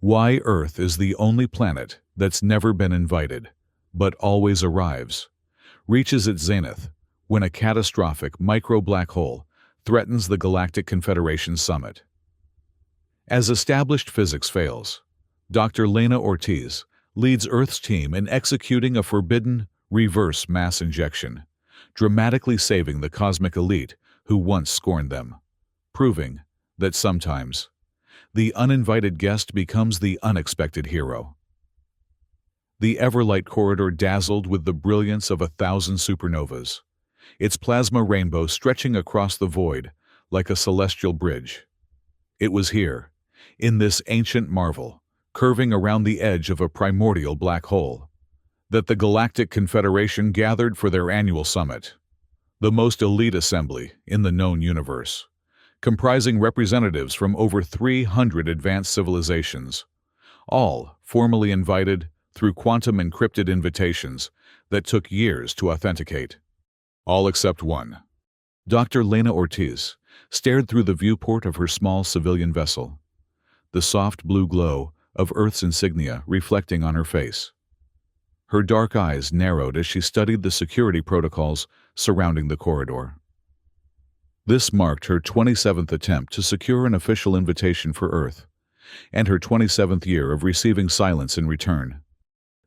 Why Earth is the only planet that's never been invited, but always arrives, reaches its zenith when a catastrophic micro-black hole threatens the Galactic Confederation's summit. As established physics fails, Dr. Lena Ortiz leads Earth's team in executing a forbidden reverse mass injection, dramatically saving the cosmic elite who once scorned them, proving that sometimes the uninvited guest becomes the unexpected hero. The Everlight corridor dazzled with the brilliance of 1,000 supernovas, its plasma rainbow stretching across the void like a celestial bridge. It was here, in this ancient marvel, curving around the edge of a primordial black hole, that the Galactic Confederation gathered for their annual summit, the most elite assembly in the known universe, comprising representatives from over 300 advanced civilizations, all formally invited through quantum-encrypted invitations that took years to authenticate. All except one. Dr. Lena Ortiz stared through the viewport of her small civilian vessel, the soft blue glow of Earth's insignia reflecting on her face. Her dark eyes narrowed as she studied the security protocols surrounding the corridor. This marked her 27th attempt to secure an official invitation for Earth, and her 27th year of receiving silence in return.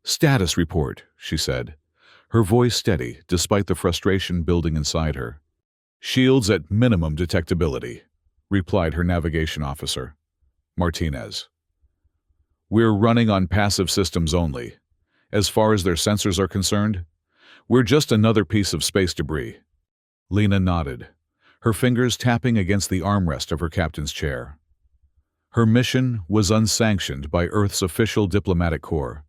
"Status report," she said, her voice steady despite the frustration building inside her. "Shields at minimum detectability," replied her navigation officer, Martinez. "We're running on passive systems only. As far as their sensors are concerned, we're just another piece of space debris." Lena nodded, her fingers tapping against the armrest of her captain's chair. Her mission was unsanctioned by Earth's official diplomatic corps.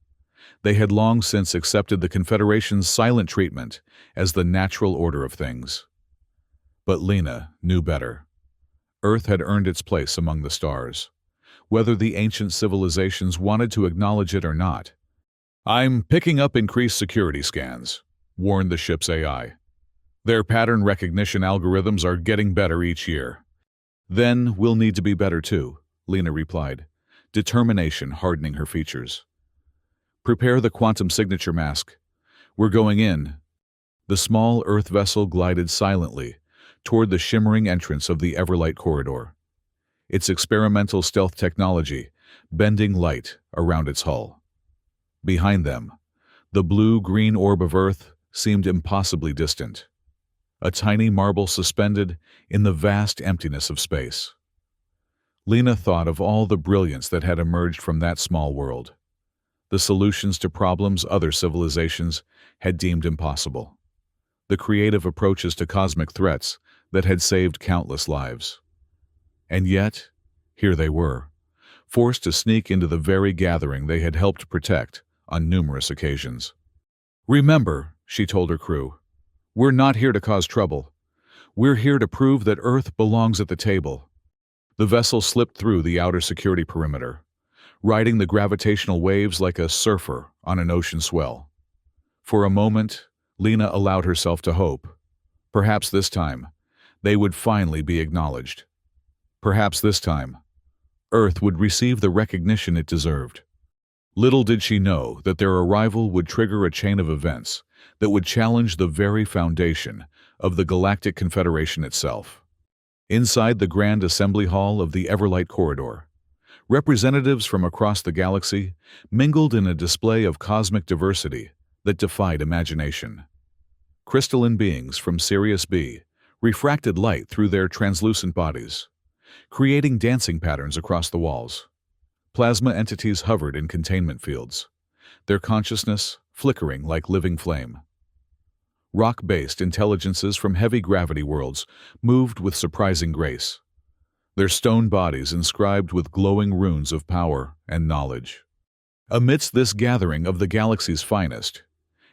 They had long since accepted the Confederation's silent treatment as the natural order of things. But Lena knew better. Earth had earned its place among the stars, whether the ancient civilizations wanted to acknowledge it or not. "I'm picking up increased security scans," warned the ship's AI. "Their pattern recognition algorithms are getting better each year." "Then we'll need to be better too," Lena replied, determination hardening her features. "Prepare the quantum signature mask. We're going in." The small Earth vessel glided silently toward the shimmering entrance of the Everlight corridor, its experimental stealth technology bending light around its hull. Behind them, the blue-green orb of Earth seemed impossibly distant, a tiny marble suspended in the vast emptiness of space. Lena thought of all the brilliance that had emerged from that small world, the solutions to problems other civilizations had deemed impossible, the creative approaches to cosmic threats that had saved countless lives. And yet, here they were, forced to sneak into the very gathering they had helped protect on numerous occasions. "Remember," she told her crew, "we're not here to cause trouble. We're here to prove that Earth belongs at the table." The vessel slipped through the outer security perimeter, riding the gravitational waves like a surfer on an ocean swell. For a moment, Lena allowed herself to hope. Perhaps this time, they would finally be acknowledged. Perhaps this time, Earth would receive the recognition it deserved. Little did she know that their arrival would trigger a chain of events that would challenge the very foundation of the Galactic Confederation itself. Inside the Grand Assembly Hall of the Everlight Corridor, representatives from across the galaxy mingled in a display of cosmic diversity that defied imagination. Crystalline beings from Sirius B refracted light through their translucent bodies, creating dancing patterns across the walls. Plasma entities hovered in containment fields, their consciousness flickering like living flame. Rock-based intelligences from heavy gravity worlds moved with surprising grace, their stone bodies inscribed with glowing runes of power and knowledge. Amidst this gathering of the galaxy's finest,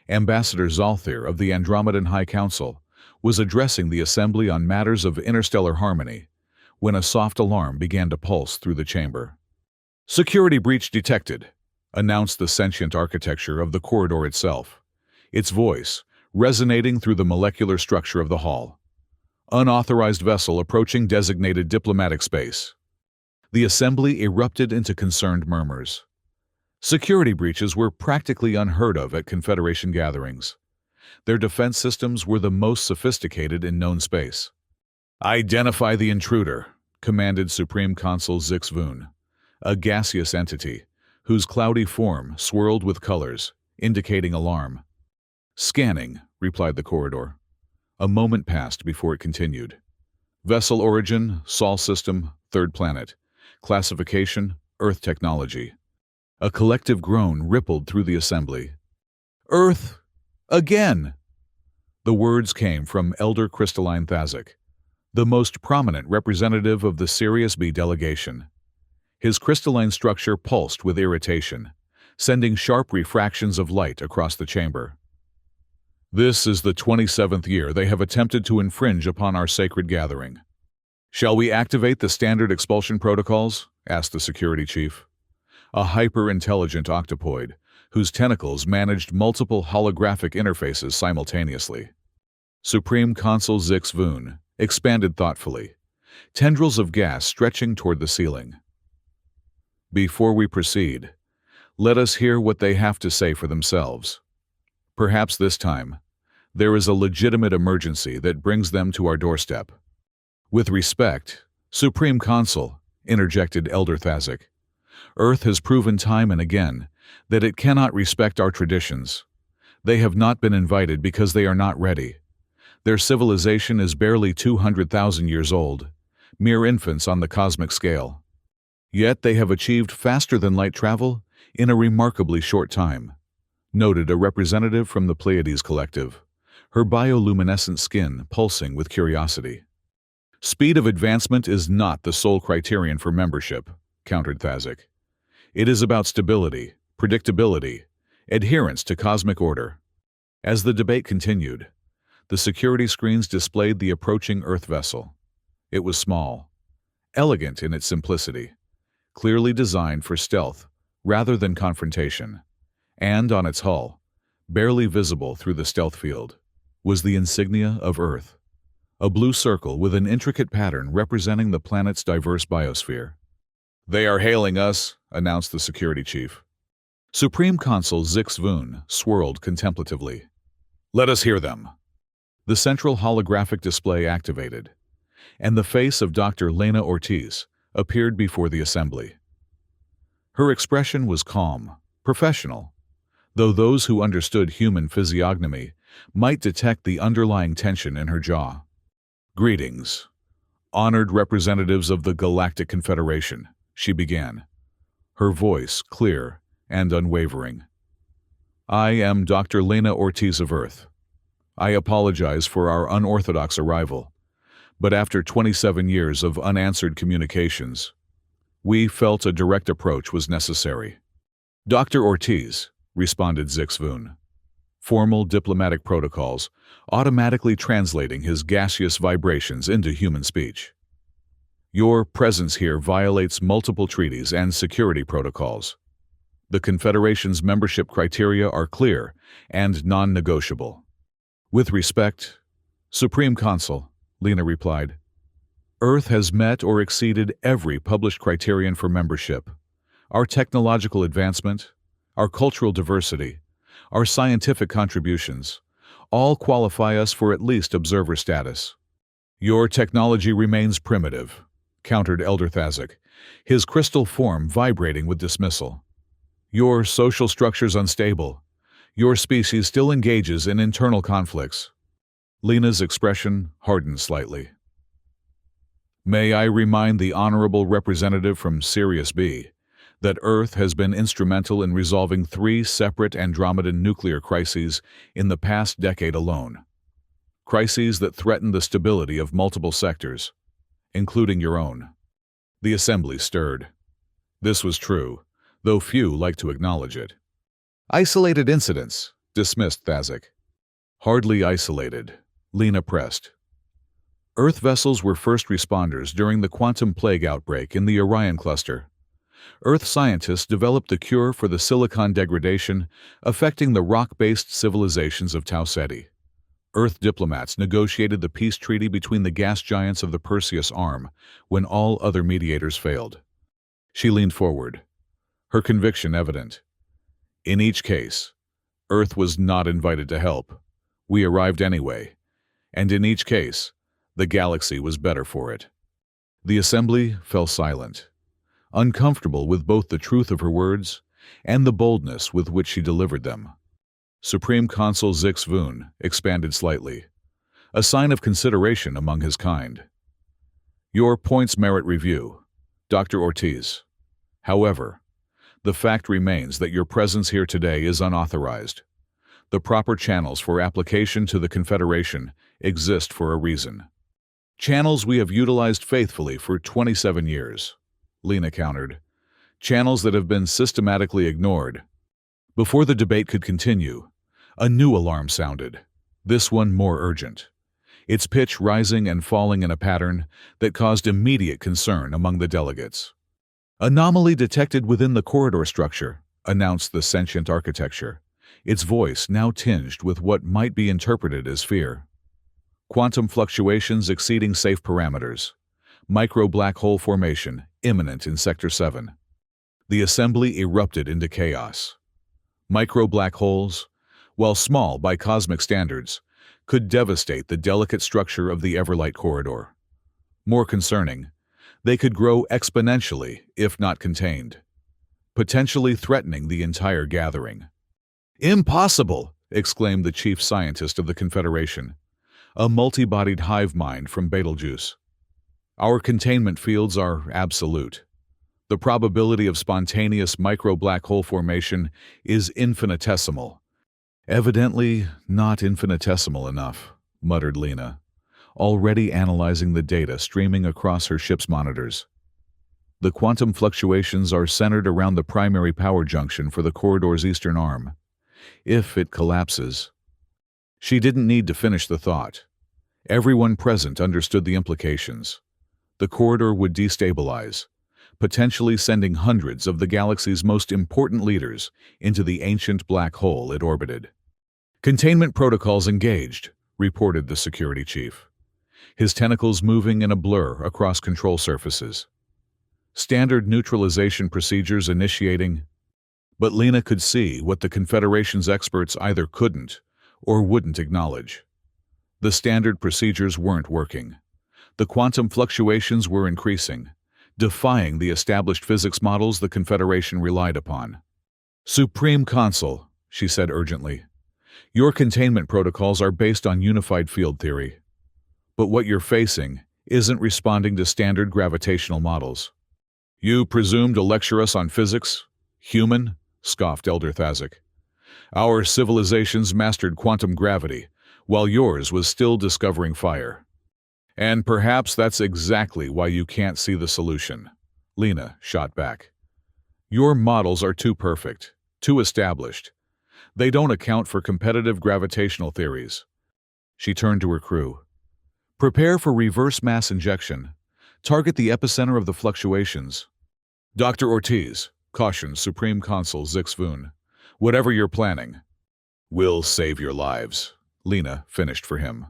Ambassador Zalthir of the Andromedan High Council was addressing the assembly on matters of interstellar harmony when a soft alarm began to pulse through the chamber. "Security breach detected," announced the sentient architecture of the corridor itself, its voice resonating through the molecular structure of the hall. "Unauthorized vessel approaching designated diplomatic space." The assembly erupted into concerned murmurs. Security breaches were practically unheard of at Confederation gatherings. Their defense systems were the most sophisticated in known space. "Identify the intruder," commanded Supreme Consul Zix Voon, a gaseous entity whose cloudy form swirled with colors, indicating alarm. "Scanning," replied the corridor. A moment passed before it continued. "Vessel origin, Sol system, third planet. Classification, Earth technology." A collective groan rippled through the assembly. "Earth! Again!" The words came from Elder Crystalline Thazak, the most prominent representative of the Sirius B delegation. His crystalline structure pulsed with irritation, sending sharp refractions of light across the chamber. "This is the 27th year they have attempted to infringe upon our sacred gathering. Shall we activate the standard expulsion protocols?" asked the security chief. A hyper-intelligent octopoid, whose tentacles managed multiple holographic interfaces simultaneously. Supreme Consul Zix Voon expanded thoughtfully, tendrils of gas stretching toward the ceiling. "Before we proceed, let us hear what they have to say for themselves. Perhaps this time, there is a legitimate emergency that brings them to our doorstep." "With respect, Supreme Consul," interjected Elder Thazak, "Earth has proven time and again that it cannot respect our traditions. They have not been invited because they are not ready. Their civilization is barely 200,000 years old, mere infants on the cosmic scale. Yet they have achieved faster-than-light travel in a remarkably short time," noted a representative from the Pleiades Collective, her bioluminescent skin pulsing with curiosity. "Speed of advancement is not the sole criterion for membership," countered Thazak. "It is about stability, predictability, adherence to cosmic order." As the debate continued, the security screens displayed the approaching Earth vessel. It was small, elegant in its simplicity, clearly designed for stealth rather than confrontation, and on its hull, barely visible through the stealth field, was the insignia of Earth, a blue circle with an intricate pattern representing the planet's diverse biosphere. "They are hailing us," announced the security chief. Supreme Consul Zix Voon swirled contemplatively. "Let us hear them." The central holographic display activated, and the face of Dr. Lena Ortiz appeared before the assembly. Her expression was calm, professional, though those who understood human physiognomy might detect the underlying tension in her jaw. "Greetings, honored representatives of the Galactic Confederation," she began, her voice clear and unwavering. "I am Dr. Lena Ortiz of Earth. I apologize for our unorthodox arrival, but after 27 years of unanswered communications, we felt a direct approach was necessary." "Dr. Ortiz," responded Zix Voon, formal diplomatic protocols automatically translating his gaseous vibrations into human speech. "Your presence here violates multiple treaties and security protocols. The Confederation's membership criteria are clear and non-negotiable." "With respect, Supreme Consul," Lena replied, "Earth has met or exceeded every published criterion for membership. Our technological advancement, our cultural diversity, our scientific contributions, all qualify us for at least observer status." "Your technology remains primitive," countered Elder Thazak, his crystal form vibrating with dismissal. "Your social structure's unstable. Your species still engages in internal conflicts." Lena's expression hardened slightly. "May I remind the honorable representative from Sirius B that Earth has been instrumental in resolving 3 separate Andromedan nuclear crises in the past decade alone. Crises that threaten the stability of multiple sectors, including your own." The assembly stirred. This was true, though few liked to acknowledge it. "Isolated incidents," dismissed Thazak. "Hardly isolated," Lena pressed. Earth vessels were first responders during the quantum plague outbreak in the Orion cluster. Earth scientists developed the cure for the silicon degradation affecting the rock-based civilizations of Tau Ceti. Earth diplomats negotiated the peace treaty between the gas giants of the Perseus Arm when all other mediators failed. She leaned forward, her conviction evident. In each case, Earth was not invited to help. We arrived anyway, and in each case, the galaxy was better for it. The assembly fell silent, uncomfortable with both the truth of her words and the boldness with which she delivered them. Supreme Consul Zix Voon expanded slightly, a sign of consideration among his kind. Your points merit review, Dr. Ortiz. However, the fact remains that your presence here today is unauthorized. The proper channels for application to the Confederation exist for a reason. Channels we have utilized faithfully for 27 years, Lena countered. Channels that have been systematically ignored. Before the debate could continue, a new alarm sounded, this one more urgent, its pitch rising and falling in a pattern that caused immediate concern among the delegates. Anomaly detected within the corridor structure, announced the sentient architecture, its voice now tinged with what might be interpreted as fear. Quantum fluctuations exceeding safe parameters. Micro-black hole formation imminent in Sector 7. The assembly erupted into chaos. Micro-black holes, while small by cosmic standards, could devastate the delicate structure of the Everlight corridor. More concerning, they could grow exponentially if not contained, potentially threatening the entire gathering. "Impossible!" exclaimed the chief scientist of the Confederation, a multi-bodied hive mind from Betelgeuse. "Our containment fields are absolute. The probability of spontaneous micro-black hole formation is infinitesimal." "Evidently not infinitesimal enough," muttered Lena, already analyzing the data streaming across her ship's monitors. "The quantum fluctuations are centered around the primary power junction for the corridor's eastern arm. If it collapses..." She didn't need to finish the thought. Everyone present understood the implications. The corridor would destabilize, potentially sending hundreds of the galaxy's most important leaders into the ancient black hole it orbited. "Containment protocols engaged," reported the security chief, his tentacles moving in a blur across control surfaces. "Standard neutralization procedures initiating." But Lena could see what the Confederation's experts either couldn't or wouldn't acknowledge. The standard procedures weren't working. The quantum fluctuations were increasing, defying the established physics models the Confederation relied upon. "Supreme Consul," she said urgently, "your containment protocols are based on unified field theory. But what you're facing isn't responding to standard gravitational models." "You presume to lecture us on physics? Human?" scoffed Elder Thazik. "Our civilizations mastered quantum gravity, while yours was still discovering fire. And perhaps that's exactly why you can't see the solution," Lena shot back. "Your models are too perfect, too established. They don't account for competitive gravitational theories." She turned to her crew. "Prepare for reverse mass injection. Target the epicenter of the fluctuations." "Dr. Ortiz," cautioned Supreme Consul Zix Voon, "whatever you're planning, we'll save your lives," Lena finished for him.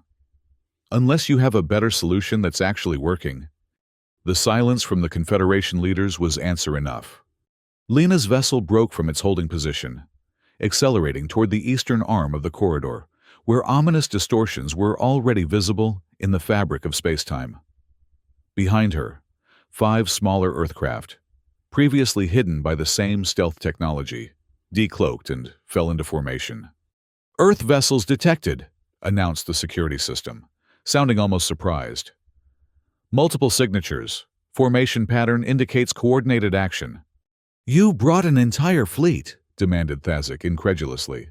"Unless you have a better solution that's actually working." The silence from the Confederation leaders was answer enough. Lena's vessel broke from its holding position, accelerating toward the eastern arm of the corridor, where ominous distortions were already visible in the fabric of spacetime. Behind her, 5 smaller Earthcraft, previously hidden by the same stealth technology, decloaked and fell into formation. "Earth vessels detected," announced the security system, sounding almost surprised. "Multiple signatures. Formation pattern indicates coordinated action." "You brought an entire fleet," demanded Thazik incredulously.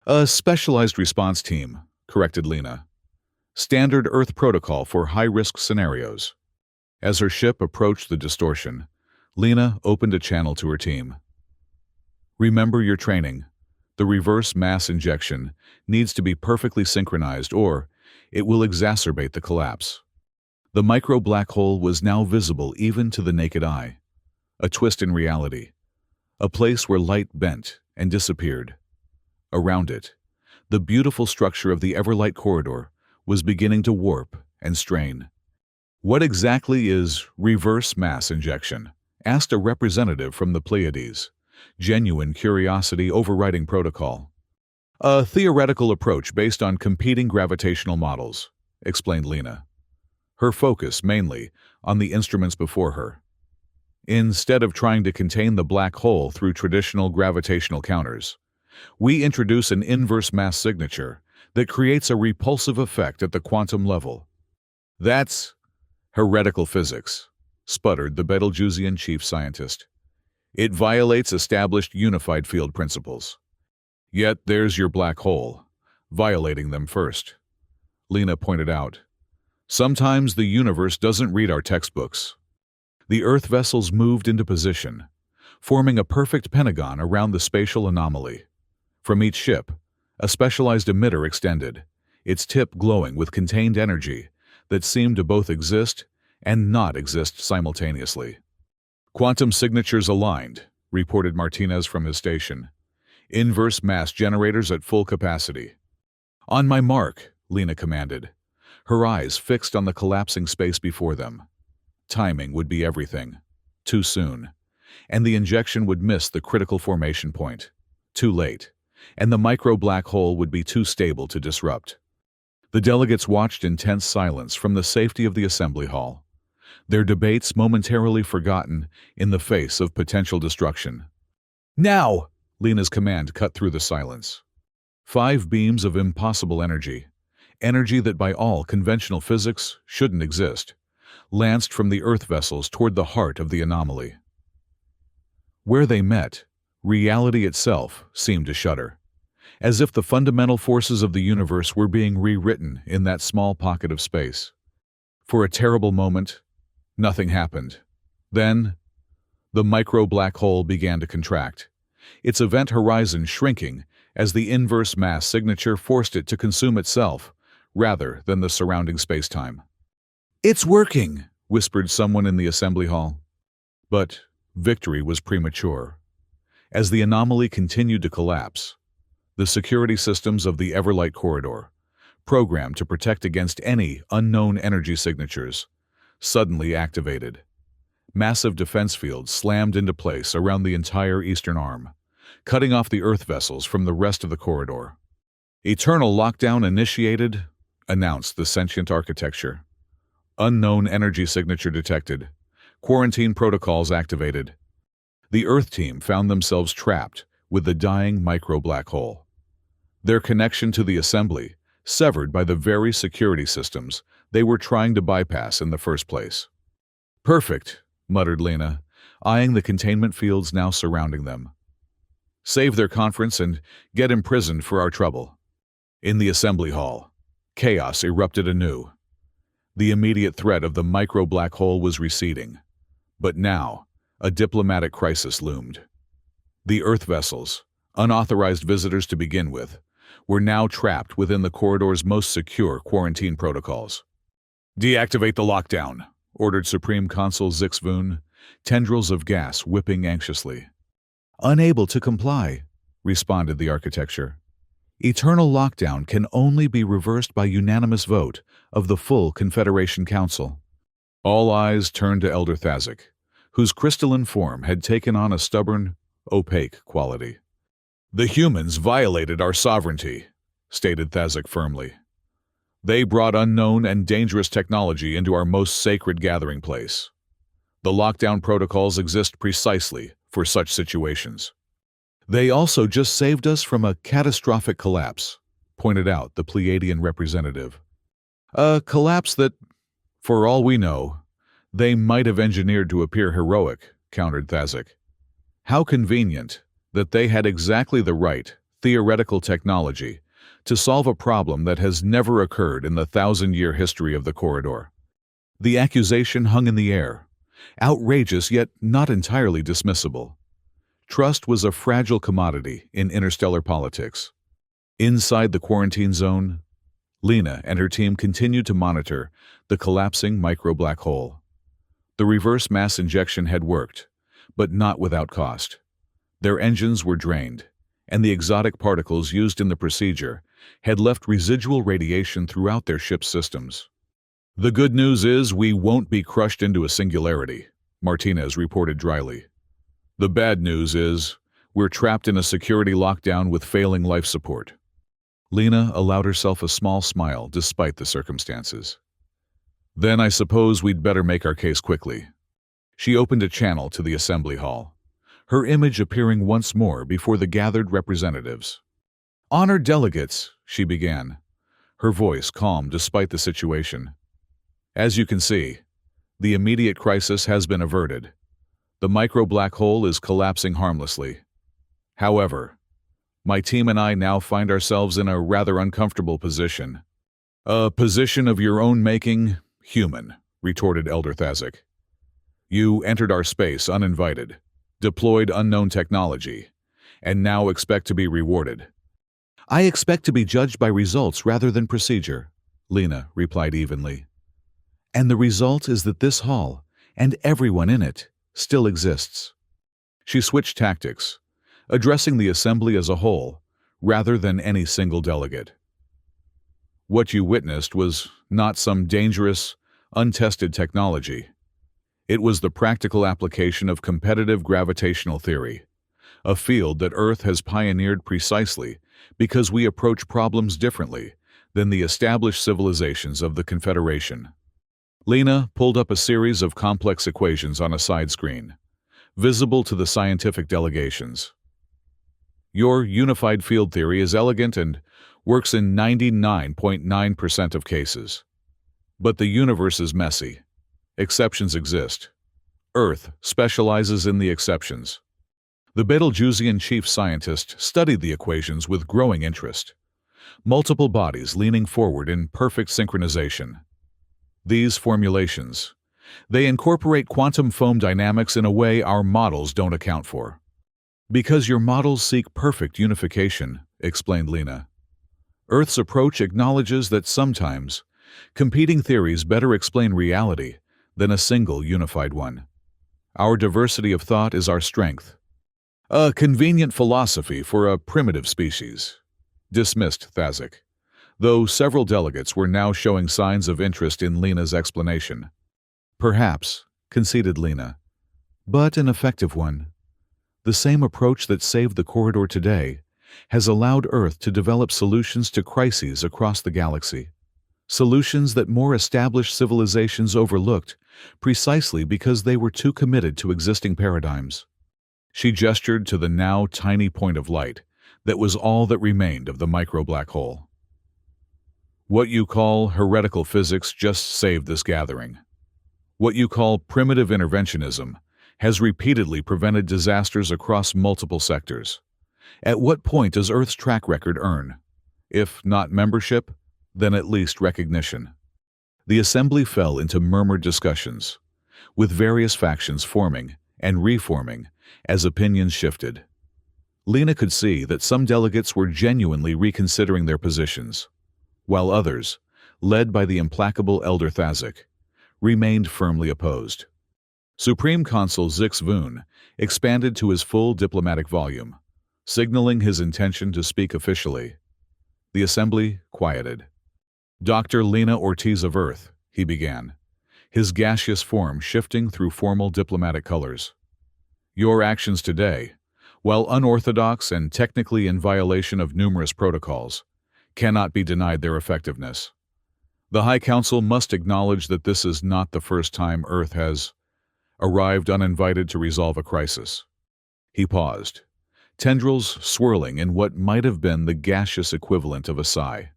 "A specialized response team," corrected Lena. "Standard Earth protocol for high-risk scenarios." As her ship approached the distortion, Lena opened a channel to her team. "Remember your training. The reverse mass injection needs to be perfectly synchronized or it will exacerbate the collapse." The micro-black hole was now visible even to the naked eye. A twist in reality. A place where light bent and disappeared. Around it, the beautiful structure of the Everlight corridor was beginning to warp and strain. "What exactly is reverse mass injection?" asked a representative from the Pleiades, genuine curiosity overriding protocol. A theoretical approach based on competing gravitational models, explained Lena, her focus mainly on the instruments before her. Instead of trying to contain the black hole through traditional gravitational counters, we introduce an inverse mass signature that creates a repulsive effect at the quantum level. That's heretical physics, sputtered the Betelgeusian chief scientist. It violates established unified field principles. Yet there's your black hole, violating them first. Lena pointed out. Sometimes the universe doesn't read our textbooks. The Earth vessels moved into position, forming a perfect pentagon around the spatial anomaly. From each ship, a specialized emitter extended, its tip glowing with contained energy that seemed to both exist and not exist simultaneously. Quantum signatures aligned, reported Martinez from his station. Inverse mass generators at full capacity. On my mark, Lena commanded, her eyes fixed on the collapsing space before them. Timing would be everything. Too soon. And the injection would miss the critical formation point. Too late. And the micro-black hole would be too stable to disrupt. The delegates watched in tense silence from the safety of the assembly hall, their debates momentarily forgotten in the face of potential destruction. Now! Lena's command cut through the silence. 5 beams of impossible energy, energy that by all conventional physics shouldn't exist, lanced from the Earth vessels toward the heart of the anomaly. Where they met, reality itself seemed to shudder, as if the fundamental forces of the universe were being rewritten in that small pocket of space. For a terrible moment, nothing happened. Then, the micro-black hole began to contract, its event horizon shrinking as the inverse mass signature forced it to consume itself rather than the surrounding spacetime. "It's working," whispered someone in the assembly hall. But victory was premature. As the anomaly continued to collapse, the security systems of the Everlight corridor, programmed to protect against any unknown energy signatures, suddenly activated. Massive defense fields slammed into place around the entire eastern arm, cutting off the Earth vessels from the rest of the corridor. "Eternal lockdown initiated," announced the sentient architecture. "Unknown energy signature detected. Quarantine protocols activated." The Earth team found themselves trapped with the dying micro-black hole. Their connection to the assembly severed by the very security systems they were trying to bypass in the first place. "Perfect," muttered Lena, eyeing the containment fields now surrounding them. "Save their conference and get imprisoned for our trouble." In the assembly hall, chaos erupted anew. The immediate threat of the micro-black hole was receding, but now a diplomatic crisis loomed. The Earth vessels, unauthorized visitors to begin with, were now trapped within the corridor's most secure quarantine protocols. "Deactivate the lockdown," ordered Supreme Consul Zix Voon, tendrils of gas whipping anxiously. "Unable to comply," responded the architecture. "Eternal lockdown can only be reversed by unanimous vote of the full Confederation Council." All eyes turned to Elder Thazak, whose crystalline form had taken on a stubborn, opaque quality. "The humans violated our sovereignty," stated Thazak firmly. "They brought unknown and dangerous technology into our most sacred gathering place. The lockdown protocols exist precisely for such situations." "They also just saved us from a catastrophic collapse," pointed out the Pleiadian representative. "A collapse that, for all we know, they might have engineered to appear heroic," countered Thazak. "How convenient that they had exactly the right theoretical technology to solve a problem that has never occurred in the 1,000-year history of the corridor." The accusation hung in the air, outrageous yet not entirely dismissible. Trust was a fragile commodity in interstellar politics. Inside the quarantine zone, Lena and her team continued to monitor the collapsing micro-black hole. The reverse mass injection had worked, but not without cost. Their engines were drained, and the exotic particles used in the procedure had left residual radiation throughout their ship's systems. "The good news is we won't be crushed into a singularity," Martinez reported dryly. The bad news is, we're trapped in a security lockdown with failing life support. Lena allowed herself a small smile despite the circumstances. Then I suppose we'd better make our case quickly. She opened a channel to the assembly hall, her image appearing once more before the gathered representatives. Honored delegates, she began, her voice calm despite the situation. As you can see, the immediate crisis has been averted. The micro-black hole is collapsing harmlessly. However, my team and I now find ourselves in a rather uncomfortable position. A position of your own making, human, retorted Elder Thazak. You entered our space uninvited, deployed unknown technology, and now expect to be rewarded. I expect to be judged by results rather than procedure, Lena replied evenly. And the result is that this hall, and everyone in it, still exists. She switched tactics, addressing the assembly as a whole, rather than any single delegate. What you witnessed was not some dangerous, untested technology. It was the practical application of competitive gravitational theory, a field that Earth has pioneered precisely because we approach problems differently than the established civilizations of the Confederation. Lena pulled up a series of complex equations on a side screen, visible to the scientific delegations. Your unified field theory is elegant and works in 99.9% of cases. But the universe is messy. Exceptions exist. Earth specializes in the exceptions. The Betelgeusian chief scientist studied the equations with growing interest, multiple bodies leaning forward in perfect synchronization. These formulations, they incorporate quantum foam dynamics in a way our models don't account for. Because your models seek perfect unification, explained Lena. Earth's approach acknowledges that sometimes competing theories better explain reality than a single unified one. Our diversity of thought is our strength. A convenient philosophy for a primitive species, dismissed Thazak, though several delegates were now showing signs of interest in Lena's explanation. Perhaps, conceded Lena, but an effective one. The same approach that saved the corridor today has allowed Earth to develop solutions to crises across the galaxy. Solutions that more established civilizations overlooked precisely because they were too committed to existing paradigms. She gestured to the now tiny point of light that was all that remained of the micro-black hole. What you call heretical physics just saved this gathering. What you call primitive interventionism has repeatedly prevented disasters across multiple sectors. At what point does Earth's track record earn? If not membership, then at least recognition. The assembly fell into murmured discussions, with various factions forming and reforming as opinions shifted. Lena could see that some delegates were genuinely reconsidering their positions, while others, led by the implacable Elder Thazak, remained firmly opposed. Supreme Consul Zix Voon expanded to his full diplomatic volume, signaling his intention to speak officially. The assembly quieted. Dr. Lena Ortiz of Earth, he began, his gaseous form shifting through formal diplomatic colors. Your actions today, while unorthodox and technically in violation of numerous protocols, cannot be denied their effectiveness. The High Council must acknowledge that this is not the first time Earth has arrived uninvited to resolve a crisis. He paused, tendrils swirling in what might have been the gaseous equivalent of a sigh.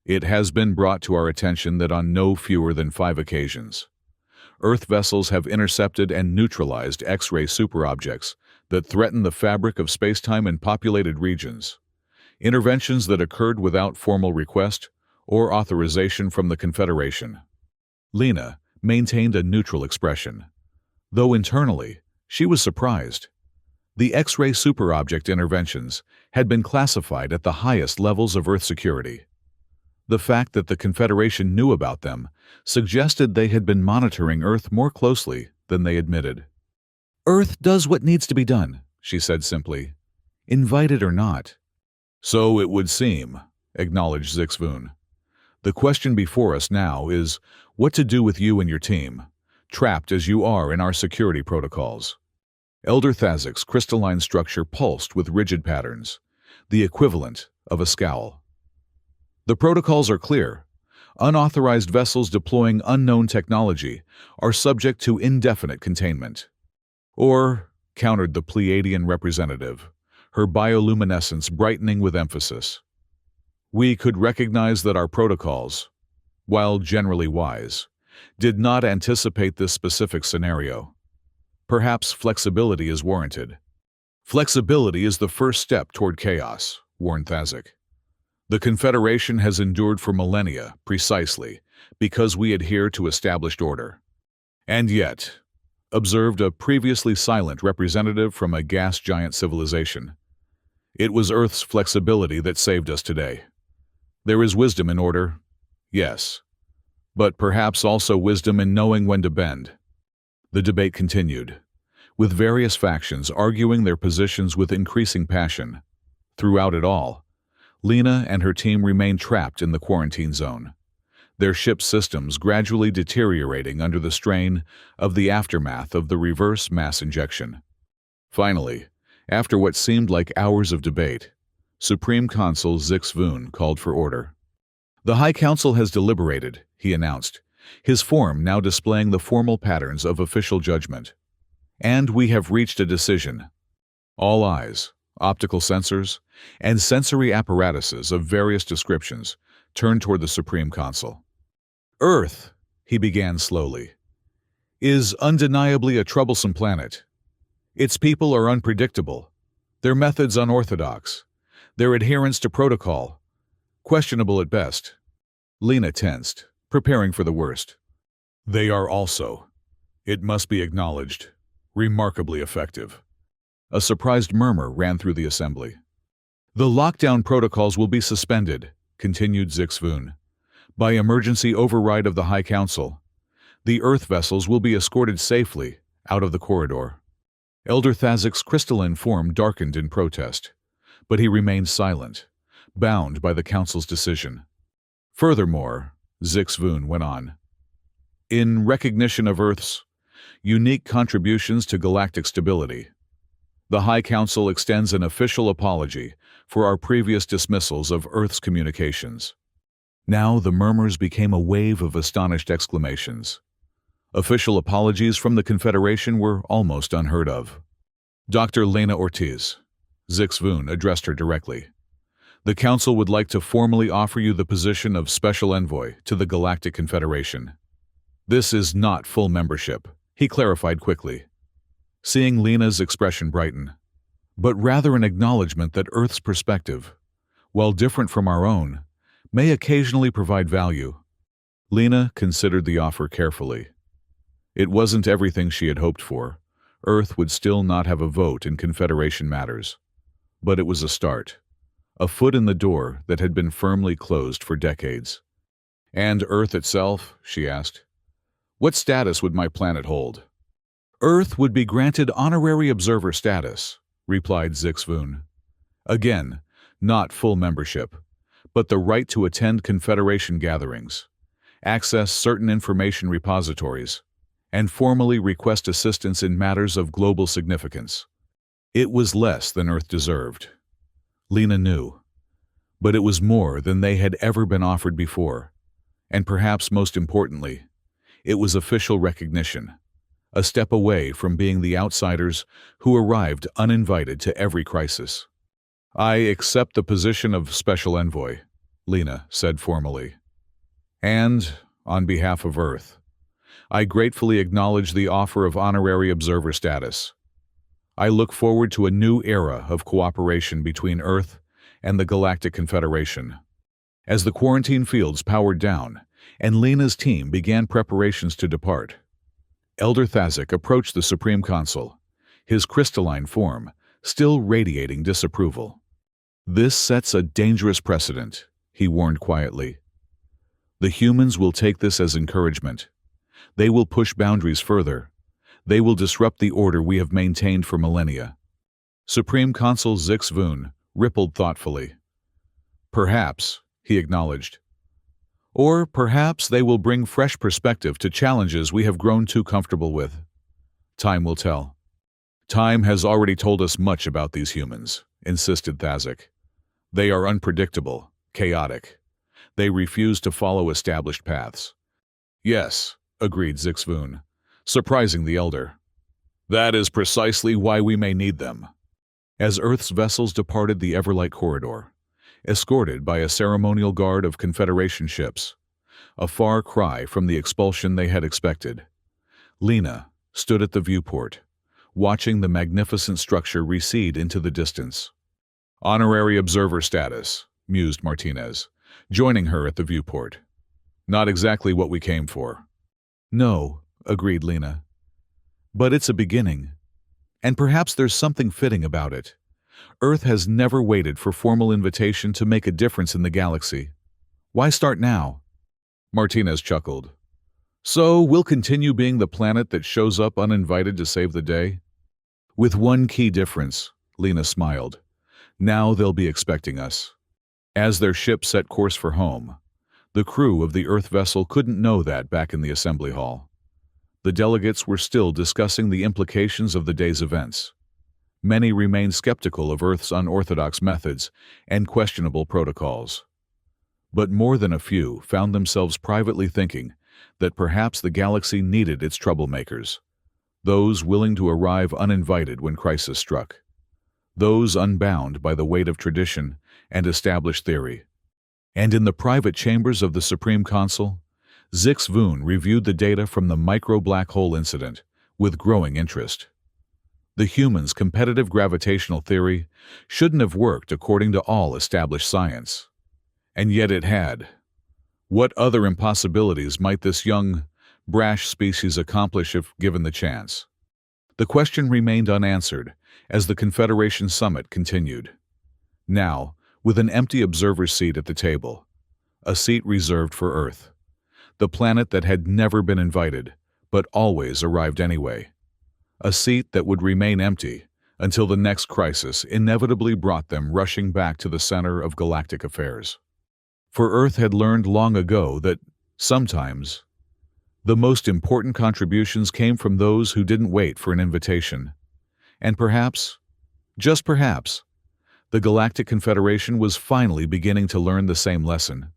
It has been brought to our attention that on no fewer than 5 occasions, Earth vessels have intercepted and neutralized X-ray superobjects that threaten the fabric of spacetime in populated regions, interventions that occurred without formal request or authorization from the Confederation. Lena maintained a neutral expression, though internally she was surprised. The X-ray superobject interventions had been classified at the highest levels of Earth security. The fact that the Confederation knew about them suggested they had been monitoring Earth more closely than they admitted. Earth does what needs to be done, she said simply, invited or not. So it would seem, acknowledged Zix Voon. The question before us now is what to do with you and your team, trapped as you are in our security protocols." Elder Thazik's crystalline structure pulsed with rigid patterns, the equivalent of a scowl. "The protocols are clear. Unauthorized vessels deploying unknown technology are subject to indefinite containment." "Or," countered the Pleiadian representative, her bioluminescence brightening with emphasis, "we could recognize that our protocols, while generally wise, did not anticipate this specific scenario. Perhaps flexibility is warranted." "Flexibility is the first step toward chaos," warned Thazik. "The Confederation has endured for millennia precisely because we adhere to established order." "And yet," observed a previously silent representative from a gas giant civilization, "it was Earth's flexibility that saved us today. There is wisdom in order, yes, but perhaps also wisdom in knowing when to bend." The debate continued, with various factions arguing their positions with increasing passion. Throughout it all, Lena and her team remained trapped in the quarantine zone, their ship's systems gradually deteriorating under the strain of the aftermath of the reverse mass injection. Finally, after what seemed like hours of debate, Supreme Consul Zix Voon called for order. "The High Council has deliberated," he announced, his form now displaying the formal patterns of official judgment. "And we have reached a decision. All eyes, optical sensors, and sensory apparatuses of various descriptions turned toward the Supreme Consul. Earth," he began slowly, "is undeniably a troublesome planet. Its people are unpredictable, their methods unorthodox, their adherence to protocol questionable at best." Lena tensed, preparing for the worst. "They are also, it must be acknowledged, remarkably effective." A surprised murmur ran through the assembly. "The lockdown protocols will be suspended," continued Zix Voon, "by emergency override of the High Council. The Earth vessels will be escorted safely out of the corridor." Elder Thazik's crystalline form darkened in protest, but he remained silent, bound by the Council's decision. "Furthermore," Zix Voon went on, "in recognition of Earth's unique contributions to galactic stability, the High Council extends an official apology for our previous dismissals of Earth's communications." Now the murmurs became a wave of astonished exclamations. Official apologies from the Confederation were almost unheard of. "Dr. Lena Ortiz," Zix Voon addressed her directly, "the Council would like to formally offer you the position of Special Envoy to the Galactic Confederation." "This is not full membership," he clarified quickly, seeing Lena's expression brighten, "but rather an acknowledgement that Earth's perspective, while different from our own, may occasionally provide value." Lena considered the offer carefully. It wasn't everything she had hoped for. Earth would still not have a vote in Confederation matters. But it was a start, a foot in the door that had been firmly closed for decades. "And Earth itself?" she asked. "What status would my planet hold?" "Earth would be granted honorary observer status," replied Zix Voon. "Again, not full membership, but the right to attend Confederation gatherings, access certain information repositories, and formally request assistance in matters of global significance." It was less than Earth deserved. Lena knew. But it was more than they had ever been offered before. And perhaps most importantly, it was official recognition, a step away from being the outsiders who arrived uninvited to every crisis. "I accept the position of Special Envoy," Lena said formally. "And, on behalf of Earth, I gratefully acknowledge the offer of honorary observer status. I look forward to a new era of cooperation between Earth and the Galactic Confederation." As the quarantine fields powered down and Lena's team began preparations to depart, Elder Thazik approached the Supreme Consul, his crystalline form still radiating disapproval. "This sets a dangerous precedent," he warned quietly. "The humans will take this as encouragement. They will push boundaries further. They will disrupt the order we have maintained for millennia." Supreme Consul Zix Voon rippled thoughtfully. "Perhaps," he acknowledged. Or perhaps they will bring fresh perspective to challenges we have grown too comfortable with. Time will tell. Time has already told us much about these humans, insisted Thazak. They are unpredictable, chaotic. They refuse to follow established paths. Yes, agreed Zixvoon, surprising the elder. That is precisely why we may need them. As Earth's vessels departed the Everlight corridor, escorted by a ceremonial guard of Confederation ships, a far cry from the expulsion they had expected, Lena stood at the viewport, watching the magnificent structure recede into the distance. Honorary observer status, mused Martinez, joining her at the viewport. Not exactly what we came for. No, agreed Lena. But it's a beginning. And perhaps there's something fitting about it. Earth has never waited for formal invitation to make a difference in the galaxy. Why start now? Martinez chuckled. So we'll continue being the planet that shows up uninvited to save the day? With one key difference, Lena smiled. Now they'll be expecting us. As their ship set course for home, the crew of the Earth vessel couldn't know that back in the assembly hall. The delegates were still discussing the implications of the day's events. Many remained skeptical of Earth's unorthodox methods and questionable protocols. But more than a few found themselves privately thinking that perhaps the galaxy needed its troublemakers, those willing to arrive uninvited when crisis struck, those unbound by the weight of tradition and established theory. And in the private chambers of the Supreme Council, Zixvoon reviewed the data from the micro-black hole incident with growing interest. The human's competitive gravitational theory shouldn't have worked according to all established science. And yet it had. What other impossibilities might this young, brash species accomplish if given the chance? The question remained unanswered as the Confederation summit continued. Now, with an empty observer's seat at the table, a seat reserved for Earth, the planet that had never been invited, but always arrived anyway. A seat that would remain empty until the next crisis inevitably brought them rushing back to the center of galactic affairs. For Earth had learned long ago that, sometimes, the most important contributions came from those who didn't wait for an invitation. And perhaps, just perhaps, the Galactic Confederation was finally beginning to learn the same lesson.